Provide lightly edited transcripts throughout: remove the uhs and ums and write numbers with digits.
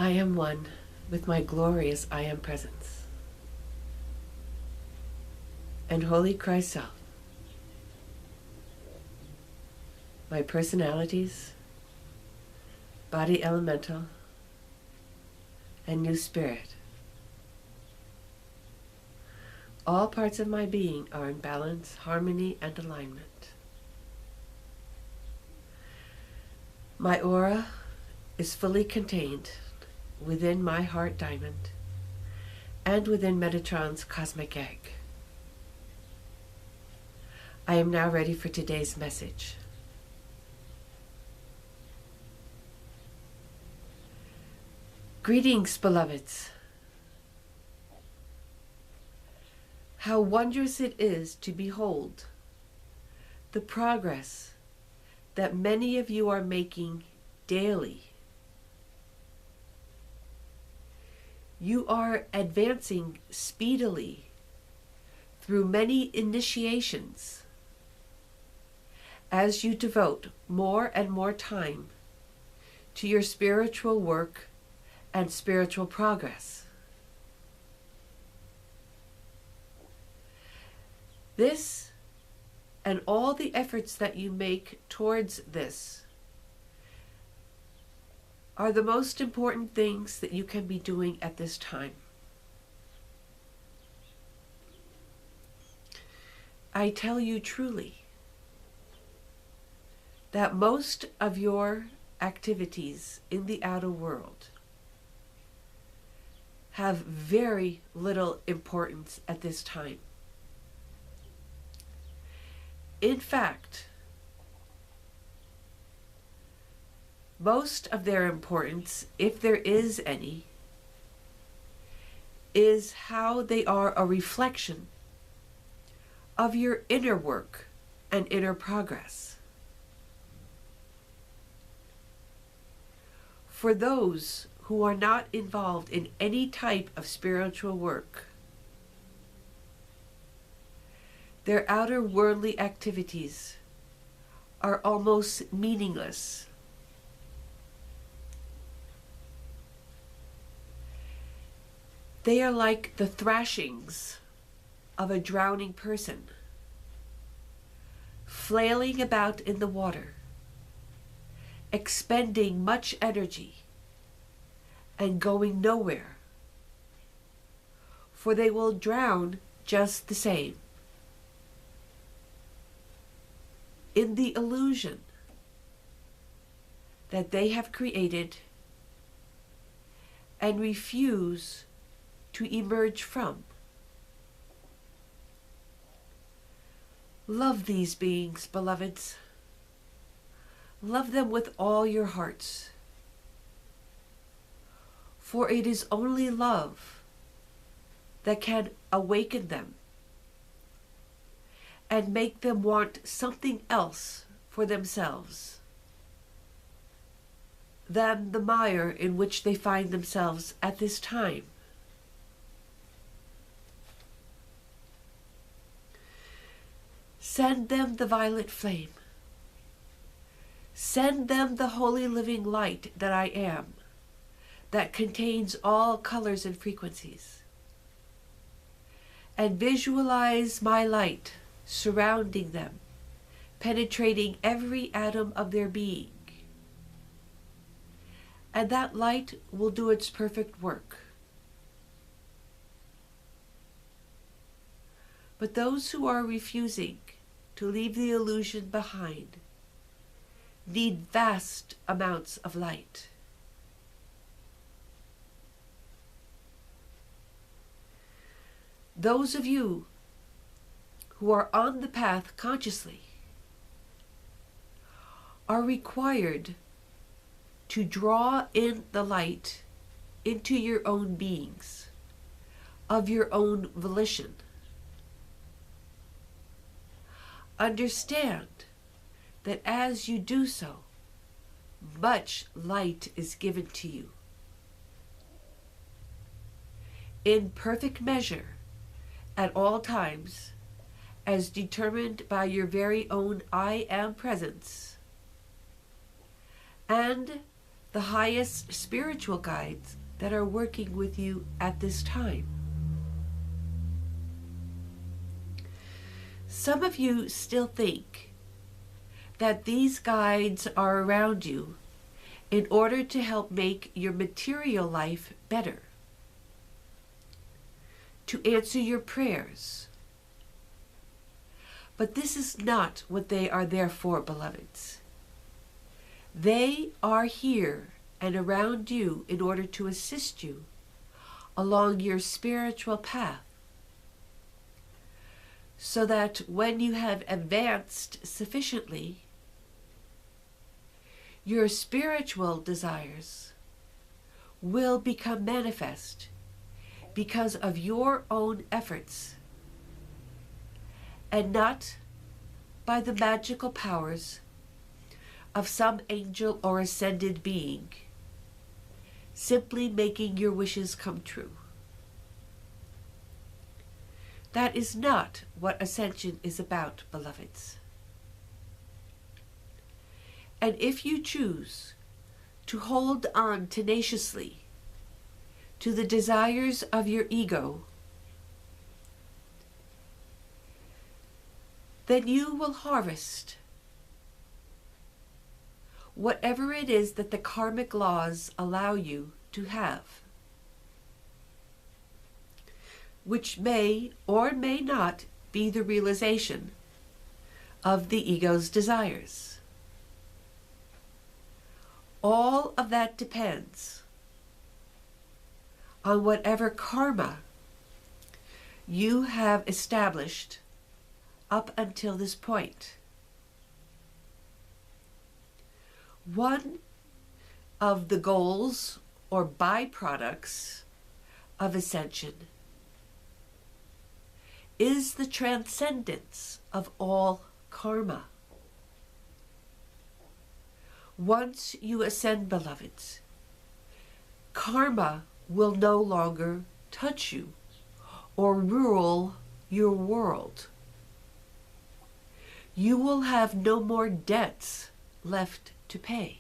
I am one with my glorious I am presence and Holy Christ Self. My personalities, body elemental, and new spirit. All parts of my being are in balance, harmony, and alignment. My aura is fully contained within my heart diamond and within Metatron's cosmic egg. I am now ready for today's message. Greetings, beloveds. How wondrous it is to behold the progress that many of you are making daily. You are advancing speedily through many initiations as you devote more and more time to your spiritual work and spiritual progress. This and all the efforts that you make towards this are the most important things that you can be doing at this time. I tell you truly that most of your activities in the outer world have very little importance at this time. In fact, most of their importance, if there is any, is how they are a reflection of your inner work and inner progress. For those who are not involved in any type of spiritual work, their outer worldly activities are almost meaningless. They are like the thrashings of a drowning person, flailing about in the water, expending much energy and going nowhere, for they will drown just the same in the illusion that they have created and refuse to emerge from. Love these beings, beloveds. Love them with all your hearts. For it is only love that can awaken them and make them want something else for themselves than the mire in which they find themselves at this time. Send them the violet flame. Send them the holy living light that I am, that contains all colors and frequencies. And visualize my light surrounding them, penetrating every atom of their being. And that light will do its perfect work. But those who are refusing to leave the illusion behind need vast amounts of light. Those of you who are on the path consciously are required to draw in the light into your own beings, of your own volition. Understand that as you do so, much light is given to you. In perfect measure, at all times, as determined by your very own I Am presence, and the highest spiritual guides that are working with you at this time. Some of you still think that these guides are around you in order to help make your material life better, to answer your prayers. But this is not what they are there for, beloveds. They are here and around you in order to assist you along your spiritual path, so that when you have advanced sufficiently, your spiritual desires will become manifest because of your own efforts, and not by the magical powers of some angel or ascended being simply making your wishes come true. That is not what Ascension is about, beloveds. And if you choose to hold on tenaciously to the desires of your ego, then you will harvest whatever it is that the karmic laws allow you to have, which may or may not be the realization of the ego's desires. All of that depends on whatever karma you have established up until this point. One of the goals or byproducts of Ascension is the transcendence of all karma. Once you ascend, beloveds, karma will no longer touch you or rule your world. You will have no more debts left to pay.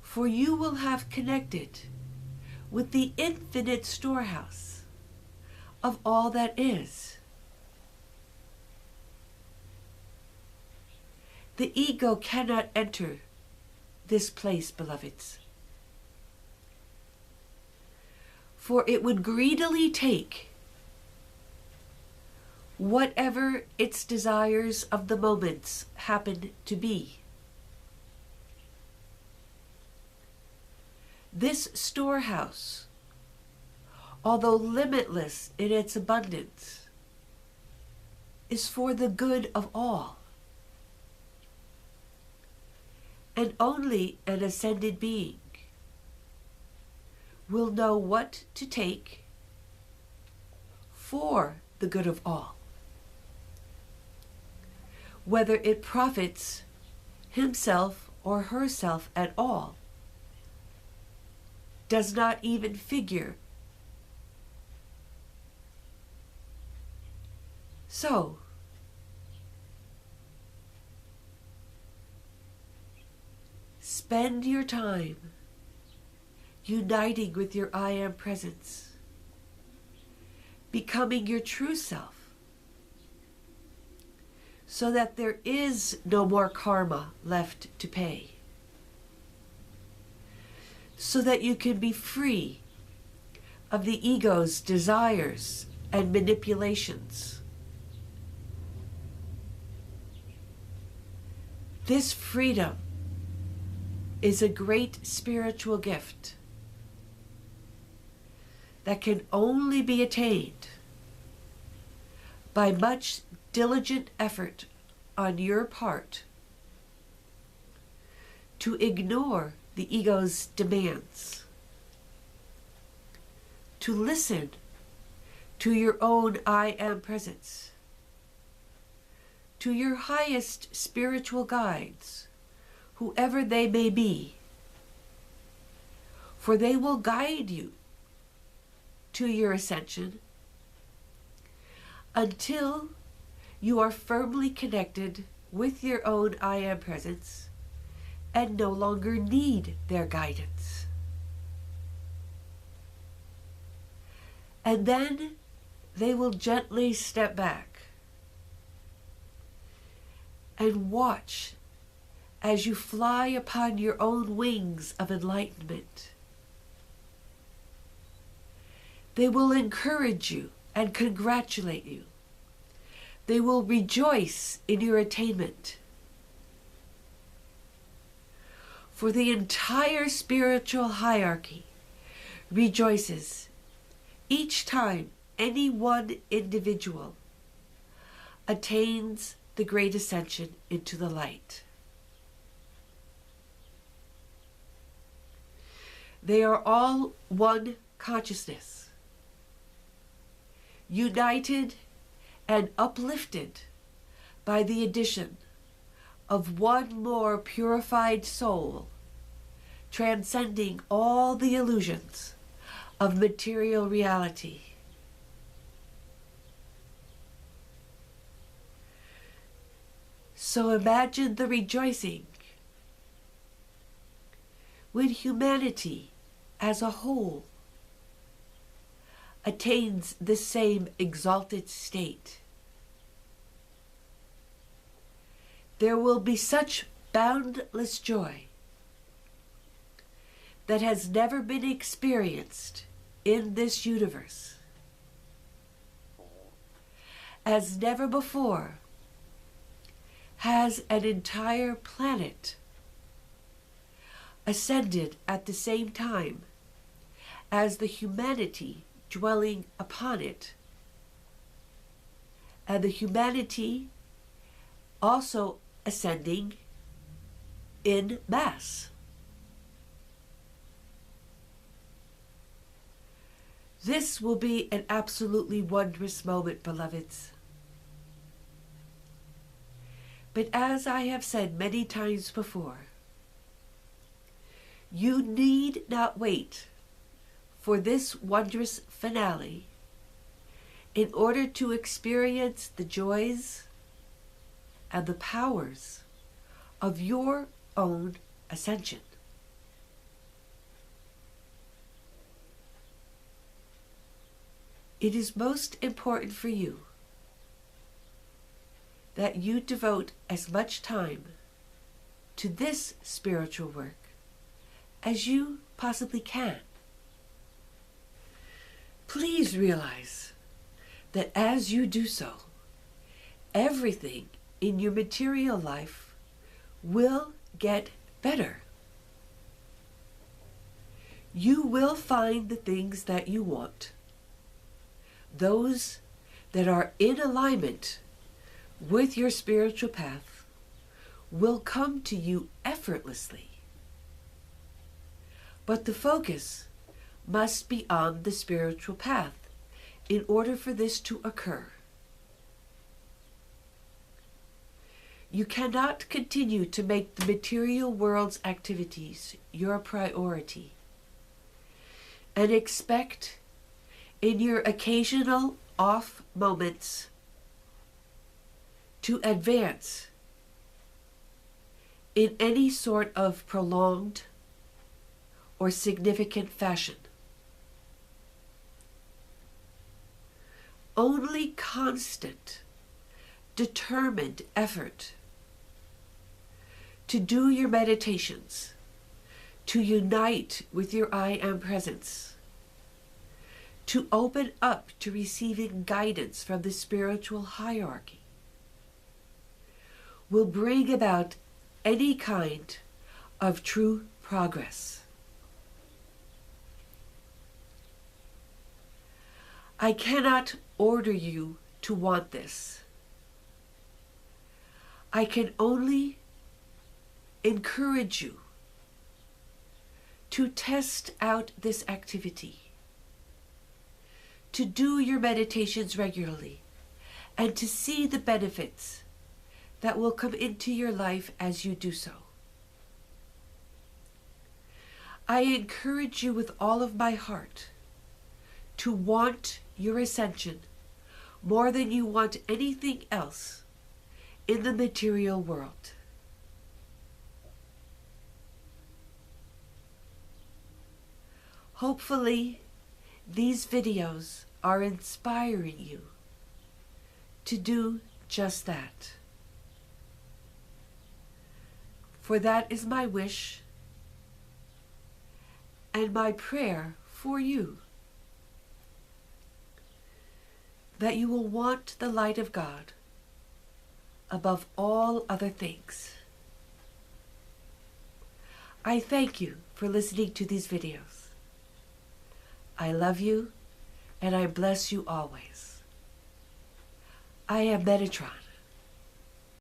For you will have connected with the infinite storehouse of all that is. The ego cannot enter this place, beloveds, for it would greedily take whatever its desires of the moments happen to be. This storehouse, although limitless in its abundance, is for the good of all. And only an ascended being will know what to take for the good of all, whether it profits himself or herself at all does not even figure. So, spend your time uniting with your I Am presence, becoming your true self, so that there is no more karma left to pay, so that you can be free of the ego's desires and manipulations. This freedom is a great spiritual gift that can only be attained by much diligent effort on your part to ignore the ego's demands, to listen to your own I Am presence, to your highest spiritual guides, whoever they may be, for they will guide you to your ascension until you are firmly connected with your own I Am presence and no longer need their guidance. And then they will gently step back and watch as you fly upon your own wings of enlightenment. They will encourage you and congratulate you. They will rejoice in your attainment. For the entire spiritual hierarchy rejoices each time any one individual attains the great ascension into the light. They are all one consciousness, united and uplifted by the addition of one more purified soul, transcending all the illusions of material reality. So imagine the rejoicing when humanity as a whole attains the same exalted state. There will be such boundless joy that has never been experienced in this universe. As never before has an entire planet ascended at the same time as the humanity dwelling upon it, and the humanity also ascending in mass. This will be an absolutely wondrous moment, beloveds. But as I have said many times before, you need not wait for this wondrous finale in order to experience the joys and the powers of your own ascension. It is most important for you that you devote as much time to this spiritual work as you possibly can. Please realize that as you do so, everything in your material life will get better. You will find the things that you want, those that are in alignment with your spiritual path will come to you effortlessly. But the focus must be on the spiritual path in order for this to occur. You cannot continue to make the material world's activities your priority and expect in your occasional off moments to advance in any sort of prolonged or significant fashion. Only constant, determined effort to do your meditations, to unite with your I Am presence, to open up to receiving guidance from the spiritual hierarchy, will bring about any kind of true progress. I cannot order you to want this. I can only encourage you to test out this activity, to do your meditations regularly, and to see the benefits that will come into your life as you do so. I encourage you with all of my heart to want your ascension more than you want anything else in the material world. Hopefully, these videos are inspiring you to do just that. For that is my wish and my prayer for you, that you will want the light of God above all other things. I thank you for listening to these videos. I love you and I bless you always. I am Metatron.